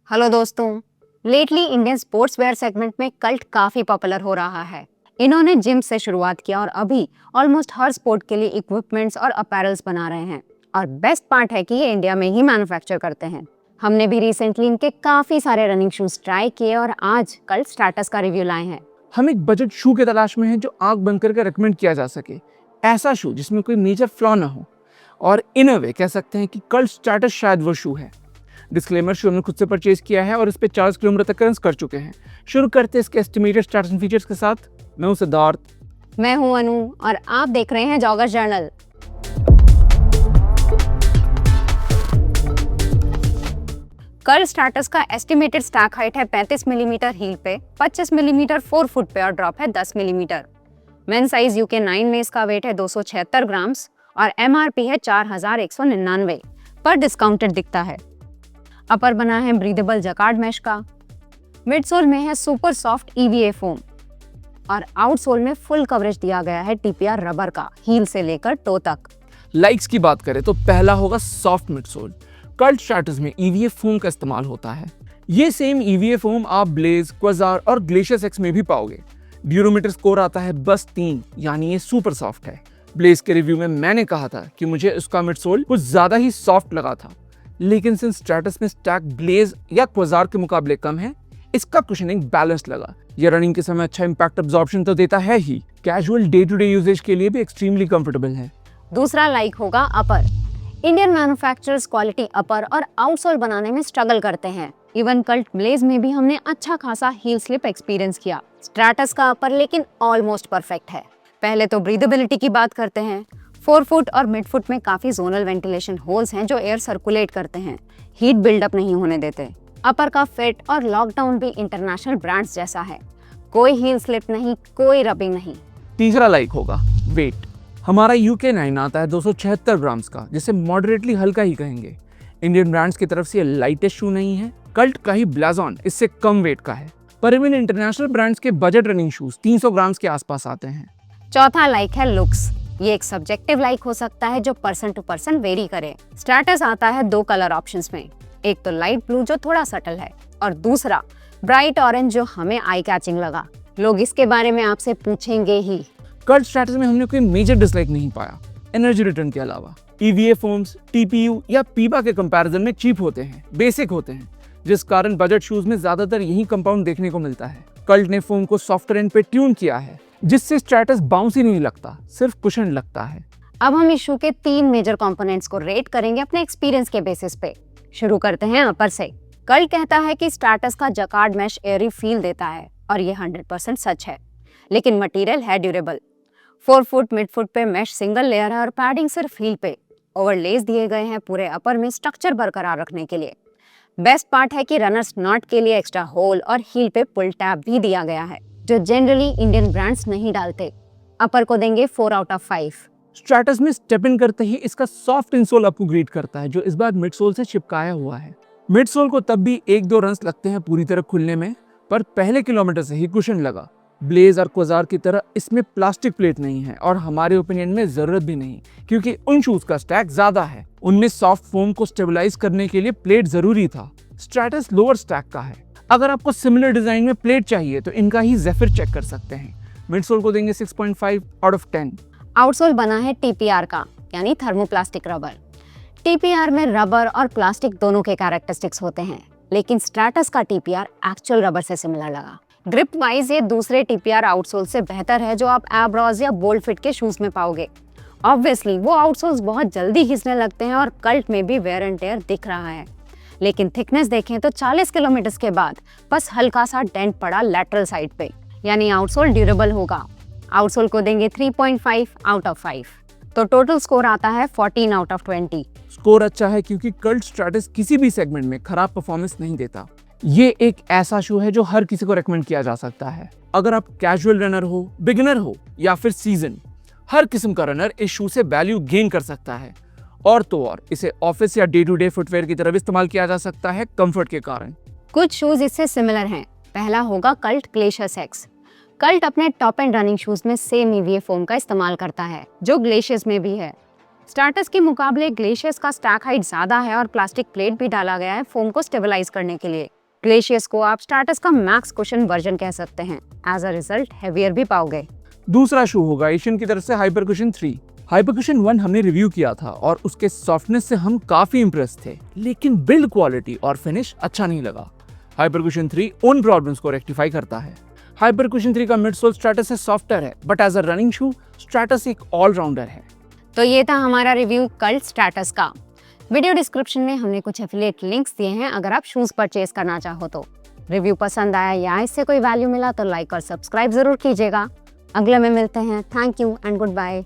Hello दोस्तों। Lately Indian sports wear segment में cult काफी पॉपुलर हो रहा है। इन्होंने जिम से शुरुआत किया और अभी ऑलमोस्ट हर स्पोर्ट के लिए इक्विपमेंट्स और अपैरल्स बना रहे हैं। और बेस्ट पार्ट है कि ये इंडिया में ही मैन्युफैक्चर करते हैं। हमने भी रिसेंटली इनके काफी सारे रनिंग शूज ट्राई किए और आज कल्ट स्टार्टस का रिव्यू लाए हैं। हम एक बजट शू के तलाश में हैं जो आंख बंद करके रेकमेंड किया जा सके, ऐसा शू जिसमें कोई मेजर फ्लॉ ना हो। और इन अ वे कह सकते हैं कि कल्ट स्टार्टस शायद वो शू है। डिस्क्लेमर, शू हमने खुद से परचेज किया है और इस पे 40 किलोमीटर तक रन कर चुके हैं। शुरू करते हैं इसके एस्टिमेटेड स्टार्टस एंड फीचर्स के साथ। मैं हूं सिद्धार्थ। मैं हूं अनु और आप देख रहे हैं जॉगर्स जर्नल। कल्ट स्टार्टस का एस्टिमेटेड स्टैक हाइट है 35 मिलीमीटर हील पे, 25 मिलीमीटर 4 फुट पे और ड्रॉप है 10 मिलीमीटर। मेन साइज UK 9 में इसका वेट है 276 ग्राम्स और MRP है 4199 पर डिस्काउंटेड दिखता है। अपर बना है ब्रीदेबल जकार्ड मैश का, मिडसोल में है सुपर सॉफ्ट EVA फोम और आउटसोल में फुल कवरेज दिया गया है TPR रबर का हील से लेकर टो तक। लाइक्स की बात करें तो पहला होगा सॉफ्ट मिडसोल। कल्ट स्टार्टस में EVA फोम का इस्तेमाल होता है। ये सेम EVA फोम आप ब्लेज, क्वाजार और ग्लेशियस एक्स में भी पाओगे। ड्यूरोमीटर स्कोर आता है बस 3, यानी ये सुपर सॉफ्ट है। ब्लेज के रिव्यू में मैंने कहा था कि मुझे उसका मिडसोल कुछ ज्यादा ही सॉफ्ट लगा था, लेकिन सिंस स्टार्टस में स्टैक ब्लेज या क्वाजार के मुकाबले कम है, इसका कुशनिंग बैलेंस लगा। ये रनिंग के समय अच्छा इंपैक्ट अब्जॉर्प्शन तो देता है ही, casual day to day uses के लिए भी एक्सट्रीमली कंफर्टेबल है। दूसरा लाइक होगा upper. Indian manufacturers quality upper और आउटसोल बनाने में स्ट्रगल करते हैं। इवन कल्ट ब्लेज में भी हमने अच्छा खासा हील स्लिप एक्सपीरियंस किया। स्ट्रैटस का अपर लेकिन ऑलमोस्ट परफेक्ट है। पहले तो ब्रीदेबिलिटी की बात करते हैं। 4 फुट और मिड फुट में काफी जोनल वेंटिलेशन होल्स हैं जो एयर सर्कुलेट करते हैं, हीट बिल्डअप नहीं होने देते। अपर का फिट और लॉकडाउन भी इंटरनेशनल ब्रांड्स जैसा है। कोई हील स्लिप नहीं, कोई रबिंग नहीं। तीसरा लाइक होगा वेट। हमारा UK 9 आता है 276 ग्राम्स का, जिसे मॉडरेटली हल्का ही कहेंगे। इंडियन ब्रांड्स की तरफ से ये लाइटेस्ट शू नहीं है। कल्ट का ही ब्लाजॉन इससे कम वेट का है, पर इवन इंटरनेशनल ब्रांड्स के बजट रनिंग शूज 300 ग्राम्स के आसपास आते हैं। चौथा लाइक है लुक्स। ये एक सब्जेक्टिव लाइक हो सकता है जो पर्सन टू पर्सन वेरी करे। स्टार्टस आता है 2 कलर ऑप्शंस में, एक तो लाइट ब्लू जो थोड़ा सटल है और दूसरा ब्राइट ऑरेंज जो हमें आई कैचिंग लगा। लोग इसके बारे में आपसे पूछेंगे ही। कल्ट स्टार्टस में हमने कोई मेजर डिसलाइक नहीं पाया, एनर्जी रिटर्न के अलावा। EVA फोम्स TPU या पीबा के कंपैरिजन में चीप होते हैं, बेसिक होते हैं, जिस कारण बजट शूज में ज्यादातर यही कंपाउंड देखने को मिलता है। कल्ट ने फोम को सॉफ्टर एंड पे ट्यून किया है, जिससे स्ट्रैटस बाउंसी नहीं लगता, सिर्फ कुशन लगता है। अब हम इस शू के 3 मेजर कंपोनेंट्स को रेट करेंगे अपने एक्सपीरियंस के बेसिस पे। शुरू करते हैं अपर से। कल्ट कहता है कि स्टार्टस का जकार्ड मैश एयरी फील देता है और ये 100% सच है, लेकिन मटेरियल है ड्यूरेबल। 4 फुट मिड फुट पे मैश सिंगल लेयर है और पैडिंग सिर्फ हील पे। ओवरलेस दिए गए हैं पूरे अपर में स्ट्रक्चर बरकरार रखने के लिए। बेस्ट पार्ट है कि रनर्स नॉट के लिए एक्स्ट्रा होल और हील पे पुल टैब भी दिया गया है, जो जनरली इंडियन ब्रांड्स नहीं डालते। अपर को देंगे 4 आउट ऑफ 5। स्ट्रैटस में स्टेप इन करते ही इसका सॉफ्ट इंसोल आपको ग्रीट करता है, जो इस बार मिडसोल से चिपकाया हुआ है। मिडसोल को तब भी 1-2 रन्स लगते हैं पूरी तरह खुलने में, पर पहले किलोमीटर से ही कुशन लगा। ब्लेज और क्वाजार की तरह इसमें प्लास्टिक प्लेट नहीं है और हमारे ओपिनियन में जरूरत भी नहीं, क्योंकि उन शूज का स्टैक ज्यादा है। उनमें सॉफ्ट फोम को स्टेबलाइज करने के लिए प्लेट जरूरी था। स्ट्रैटस लोअर स्टैक का है। अगर आपको सिमिलर डिजाइन में प्लेट चाहिए तो इनका ही ज़ेफिर चेक कर सकते हैं। मिडसोल को देंगे 6.5 आउट ऑफ 10। आउटसोल बना है TPR का, यानी थर्मोप्लास्टिक रबर। TPR में रबर और प्लास्टिक दोनों के कैरेक्टरिस्टिक्स होते हैं, लेकिन स्ट्रैटस का TPR एक्चुअल रबर से सिमिलर लगा। ग्रिप वाइज ये दूसरे TPR आउटसोल से बेहतर है जो आप एब्रॉज या बोल्ड फिट के शूज में पाओगे। ऑब्वियसली वो आउटसोल्स बहुत जल्दी घिसने लगते हैं और कल्ट में भी वेयर एंड टेयर दिख रहा है, लेकिन थिकनेस देखें तो 40 किलोमीटर के बाद बस हल्का सा डेंट पड़ा लैटरल साइड पे, यानी आउटसोल ड्यूरेबल होगा। आउटसोल को देंगे 3.5 आउट ऑफ 5। तो टोटल स्कोर आता है 14 आउट ऑफ 20। स्कोर अच्छा है क्योंकि कल्ट स्ट्रैटस किसी भी सेगमेंट में खराब परफॉर्मेंस नहीं देता। ये एक ऐसा शू है जो हर किसी को रेकमेंड किया जा सकता है। अगर आप कैजुअल रनर हो, बिगिनर हो या फिर सीजन, हर किस्म का रनर इस शू से वैल्यू गेन कर सकता है। और तो और इसे ऑफिस या डे टू डे फुटवेयर की तरफ इस्तेमाल किया जा सकता है कंफर्ट के कारण। कुछ शूज इससे सिमिलर हैं। पहला होगा कल्ट ग्लेशियस एक्स। कल्ट अपने टॉप एंड रनिंग शूज में सेम EVA फोम का इस्तेमाल करता है, जो ग्लेशियस में भी है। स्टार्टस के मुकाबले ग्लेशियस का स्टैक हाइट ज्यादा है और प्लास्टिक प्लेट भी डाला गया है फोम को स्टेबलाइज करने के लिए। ग्लेशियस को आप स्ट्रैटस का मैक्स कुशन वर्जन कह सकते हैं। एज अ रिजल्ट हेवियर भी पाओगे। दूसरा शू होगा एशियन की तरफ से हाइपर कुशन 3। हाइपर कुशन 1 हमने रिव्यू किया था और उसके सॉफ्टनेस से हम काफी इंप्रेस थे, लेकिन बिल्ड क्वालिटी और फिनिश अच्छा नहीं लगा। हाइपर कुशन 3 उन प्रॉब्लम्स को रेक्टिफाई करता है। हाइपर कुशन 3 का मिडसोल स्ट्रैटस से सॉफ्टर है, but as a running shoe Stratus एक ऑलराउंडर है। तो ये था हमारा रिव्यू कल्ट स्ट्रैटस का। वीडियो डिस्क्रिप्शन में हमने कुछ एफिलिएट लिंक्स दिए हैं अगर आप शूज परचेज करना चाहो तो। रिव्यू पसंद आया या इससे कोई वैल्यू मिला तो लाइक और सब्सक्राइब जरूर कीजिएगा। अगले में मिलते हैं। Thank you and good bye.